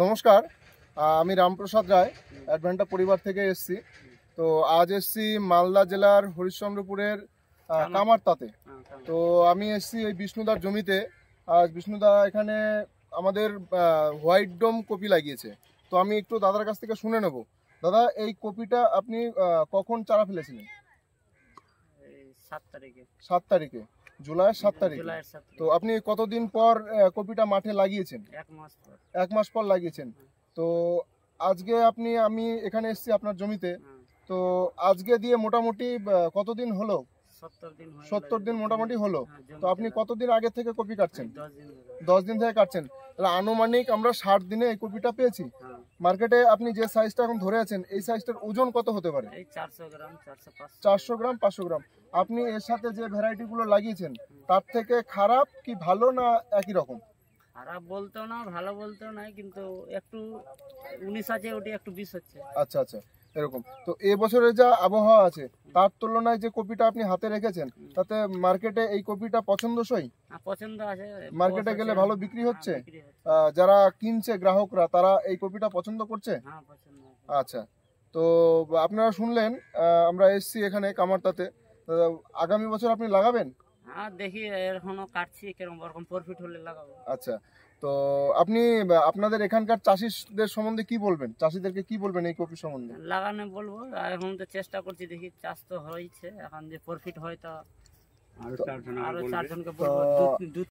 নমস্কার, আমি রামপ্রসাদ রায় অ্যাডভেন্টা পরিবার থেকে এসেছি। তো আজ এসেছি মালদা জেলার হরিশ্চন্দ্রপুরের কামারতাতে। তো আমি এসেছি এই বিষ্ণুদার জমিতে। আজ বিষ্ণুদা এখানে আমাদের হোয়াইট ডোম কপি লাগিয়েছে। তো আমি একটু দাদার কাছ থেকে শুনে নেব। দাদা, এই কপিটা আপনি কখন চারা ফেলেছিলেন? 7 তারিখে, জুলাইয়ের 7 তারিখে। তো আপনি কতদিন পর কপিটা মাঠে লাগিয়েছেন? 1 মাস পর লাগিয়েছেন। তো আজকে আমি এখানে এসেছি আপনার জমিতে। তো আজকে দিয়ে মোটামুটি কতদিন হলো? 70 দিন মোটামুটি হলো। তো আপনি কতদিন আগে থেকে কপি কাটছেন? 10 দিন থেকে কাটছেন। তাহলে আনুমানিক আমরা 60 দিনে এই কপিটা পেয়েছি। মার্কেটে আপনি যে সাইজটা এখন ধরে আছেন, এই সাইজটার ওজন কত হতে পারে? 400 গ্রাম 500 গ্রাম। আপনি এর সাথে যে ভ্যারাইটি গুলো লাগিয়েছেন, তার থেকে খারাপ কি ভালো না একই রকম? খারাপ বলতেও না, ভালো বলতেও নাই, কিন্তু একটু 19 আছে, ওটি একটু 20 হচ্ছে। আচ্ছা আচ্ছা, এরকম। তো এবছরের যা আবহাওয়া আছে, তার তুলনায় যে কপিটা আপনি হাতে রেখেছেন, তাতে মার্কেটে এই কপিটা পছন্দসই? পছন্দ আছে, মার্কেটে গেলে ভালো বিক্রি হচ্ছে? যারা কিনছে গ্রাহকরা, তারা এই কপিটা পছন্দ করছে? আচ্ছা, তো আপনারা শুনলেন, আমরা এসছি এখানে কামারতাতে। আগামী বছর আপনি লাগাবেন? হ্যাঁ, দেখি, এখনো কাটছি, কিরকম রকম প্রফিট হলে লাগাবো। আচ্ছা, তো আপনি আপনাদের এখানকার চাষিদের সম্বন্ধে কি বলবেন? চাষিদেরকে কি বলবেন এই কপি সম্বন্ধে? লাগানো বলবো, এখন তো চেষ্টা করছি, দেখি, চাষ তো হয়েছে, এখন যে প্রফিট হয় তা আরো 4 জনকে বলবো, 2